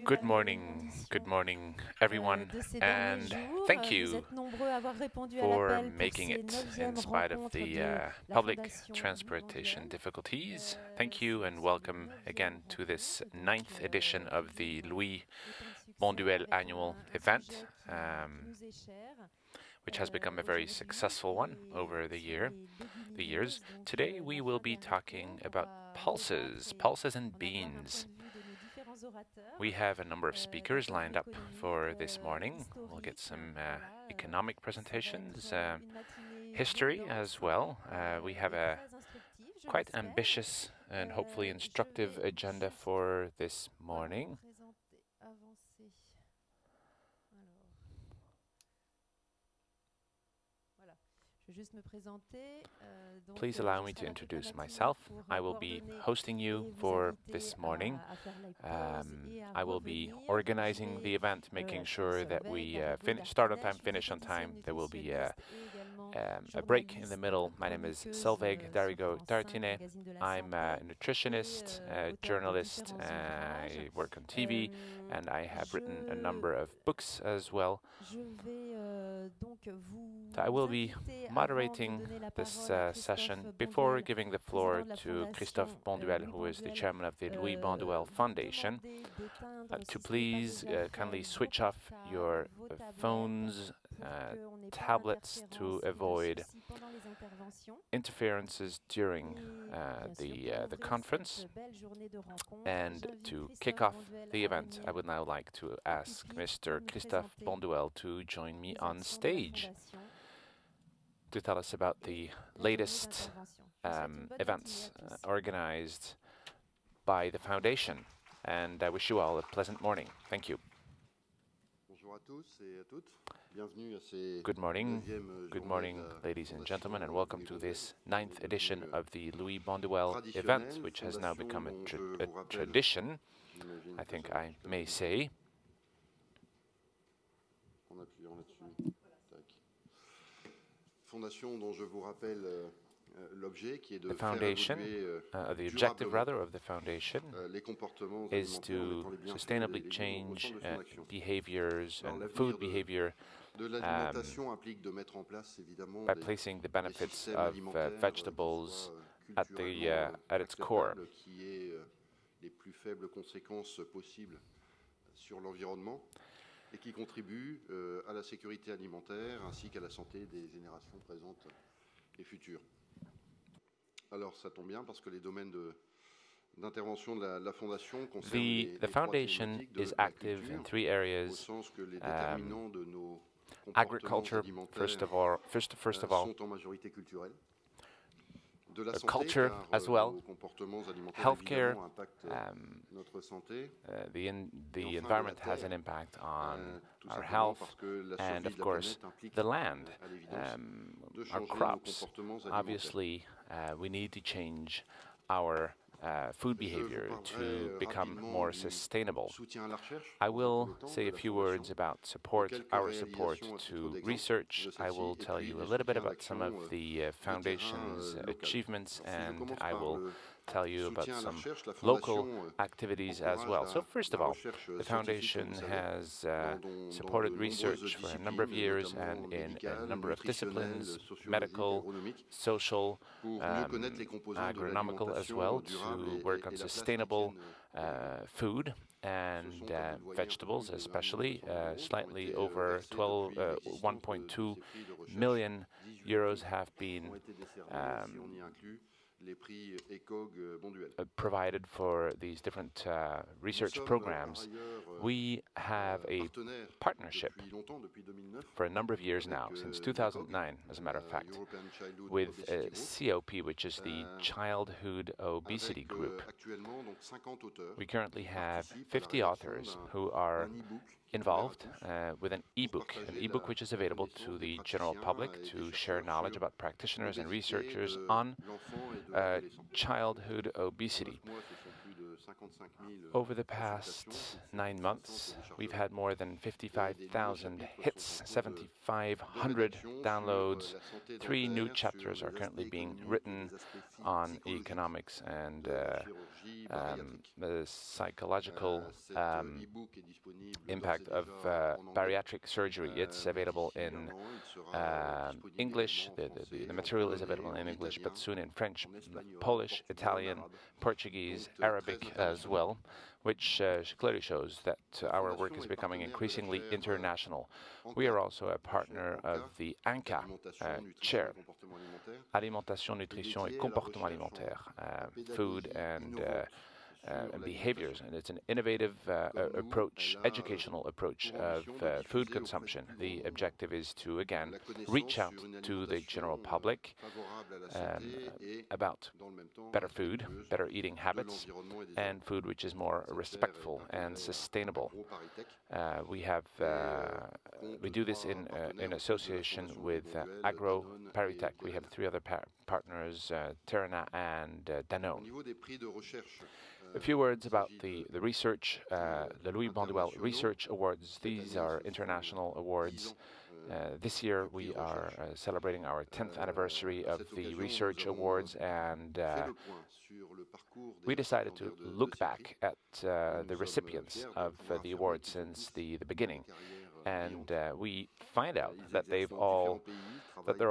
Good morning, everyone, and thank you for making it in spite of the public transportation difficulties. Thank you and welcome again to this 9th edition of the Louis Bonduelle annual event, which has become a very successful one over the years. Today we will be talking about pulses and beans. We have a number of speakers lined up for this morning. We'll get some economic presentations, history as well. We have a quite ambitious and hopefully instructive agenda for this morning. Please allow me to introduce myself. I will be hosting you for this morning. I will be organizing the event, making sure that we start on time, finish on time. There will be a break in the middle. My name is Selveg Darigo-Dartine. I'm a nutritionist, a journalist. I work on TV, and I have written a number of books as well. I will be moderating this session before giving the floor to Christophe Bonduelle, who is the chairman of the Louis Bonduelle Foundation, to please kindly switch off your phones, tablets to avoid interferences during the conference. And to kick off the event, I would now like to ask Mr. Christophe Bonduelle to join me on stage to tell us about the latest events organized by the Foundation. And I wish you all a pleasant morning. Thank you. Good morning, ladies and gentlemen, and welcome to this 9th edition of the Louis Bonduelle event, which has now become a tradition, I think I may say. The foundation, the objective rather of the foundation is to sustainably change behaviors and food behavior by placing the benefits of vegetables at its core. Et qui contribue à la sécurité alimentaire ainsi qu'à la santé des générations présentes et futures. Alors ça tombe bien parce que les domaines d'intervention de la Fondation concernent les trois thématiques de l'agriculture, au sens que les déterminants de nos comportements alimentaires sont en majorité culturels. Culture as well, healthcare, the environment has an impact on our health, and of course the land, our crops. Obviously, we need to change our food behavior to become more sustainable. I will say a few words about our support to research. I will tell you a little bit about some of the Foundation's achievements, and I will tell you about some local activities as well. So first of all, the Foundation has supported research for a number of years and in a number of disciplines, medical, social, agronomical as well, to work on sustainable food and vegetables especially. Slightly over 1.2 million euros have been provided for these different research programs. We have a partnership for a number of years now, since 2009, as a matter of fact, with COP, which is the Childhood Obesity Group. We currently have 50 authors who are involved with an e-book which is available to the general public to share knowledge about practitioners and researchers on childhood obesity. Over the past 9 months, we've had more than 55,000 hits, 7,500 downloads. 3 new chapters are currently being written on economics and the psychological impact of bariatric surgery. It's available in English. The material is available in English, but soon in French, Polish, Italian, Portuguese, Arabic as well, which clearly shows that our work is becoming increasingly international. We are also a partner of the ANCA chair, Alimentation, Nutrition et Comportement Alimentaire, Food and Behaviours, and it's an innovative approach, educational approach of food consumption. The objective is to, again, reach out to the general public about better food, better eating habits, and food which is more respectful and sustainable. We do this in association with Agro Paritech. We have 3 other partners, Terna and Danone. A few words about the research, the Louis Bonduelle Research Awards. These are international awards. This year we are celebrating our 10th anniversary of the Research Awards, and we decided to look back at the recipients of the awards since the beginning. And we find out that they're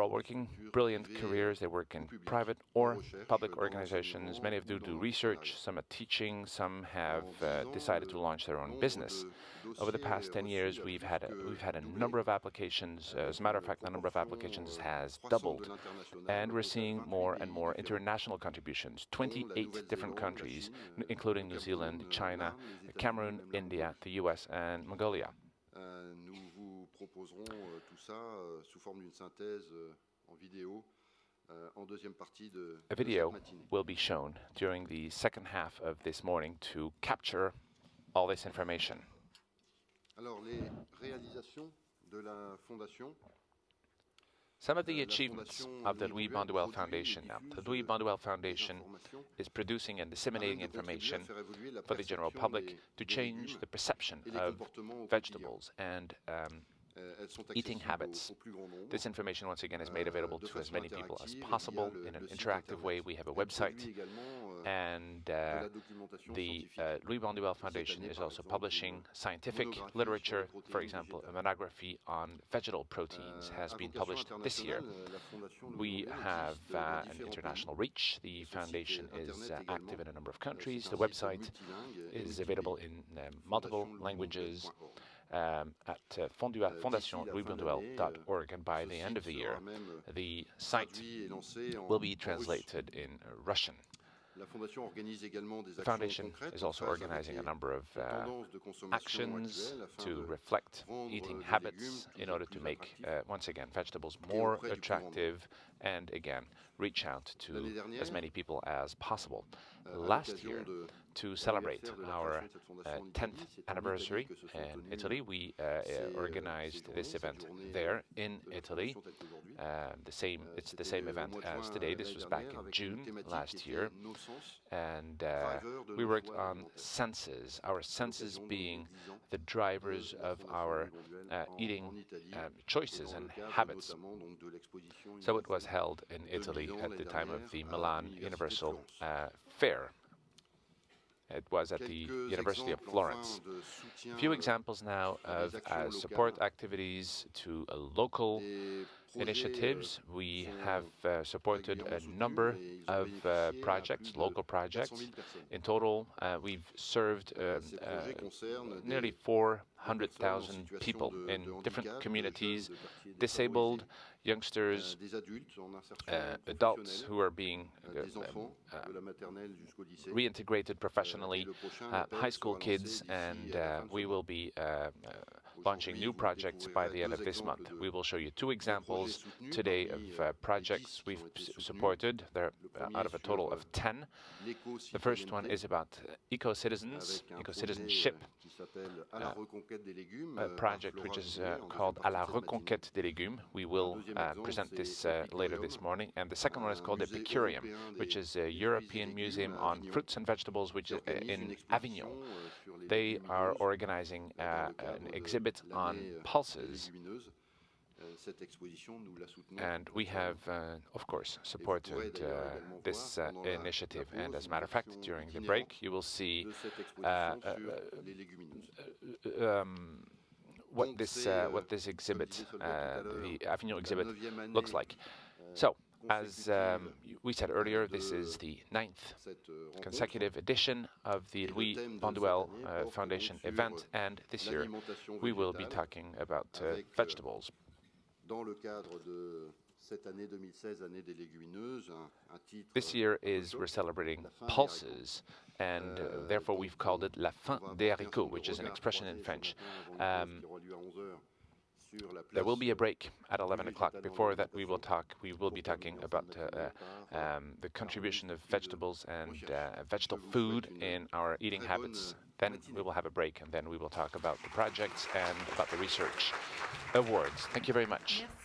all working brilliant careers. They work in private or public organizations. Many of them do research, some are teaching, some have decided to launch their own business. Over the past 10 years, we've had a number of applications. As a matter of fact, the number of applications has doubled, and we're seeing more and more international contributions. 28 different countries, including New Zealand, China, Cameroon, India, the US, and Mongolia. Nous vous proposerons tout ça sous forme d'une synthèse en vidéo en deuxième partie de A video will be shown during the second half of this morning to capture all this information. Alors, les réalisations de la Fondation. Some of the achievements of the Louis Bonduelle Foundation now. The Louis Bonduelle Foundation is producing and disseminating information for the general public to change the perception of vegetables and eating habits. This information, once again, is made available to as many people as possible in an interactive way. We have a website, and the Louis Bonduelle Foundation is also publishing scientific literature. For example, a monography on vegetable proteins has been published this year. We have an international reach. The foundation is active in a number of countries. The website is available in multiple languages. At fondationlouisbonduelle.org, and by the end of the year, the site will be translated in Russian. The Foundation is also organizing a number of actions to reflect eating habits in order to make, once again, vegetables more attractive and, again, reach out to as many people as possible. Last year, to celebrate our 10th anniversary in Italy, we organized this event there in Italy. It's the same event as today. This was back in June last year. And we worked on senses, our senses being the drivers of our eating choices and habits. So it was held in Italy at the time of the Milan Universal Fair. It was at the University of Florence. A few examples now of support activities to local initiatives. We have supported a number of projects, local projects. In total, we've served nearly 400,000 people in different communities, disabled, youngsters, adults who are being reintegrated professionally, high school kids, and we will be launching new projects by the end of this month. We will show you 2 examples today of projects we've supported. They're out of a total of 10. The first one is about eco-citizens, eco-citizenship, a project which is called À la reconquête des légumes. We will present this later this morning. And the second one is called Epicurium, which is a European museum on fruits and vegetables, which is in Avignon. They are organizing an exhibit on pulses. And we have, of course, supported this initiative. And as a matter of fact, during the break, you will see what this exhibit, the Avignon exhibit, looks like. So, as we said earlier, this is the 9th consecutive edition of the Louis Bonduelle Foundation event, and this year we will be talking about vegetables. This year we're celebrating pulses, and therefore we've called it La fin des haricots, which is an expression in French. There will be a break at 11 o'clock. Before that, we will be talking about the contribution of vegetables and vegetable food in our eating habits. Then we will have a break, and then we will talk about the projects and about the research awards. Thank you very much. Merci.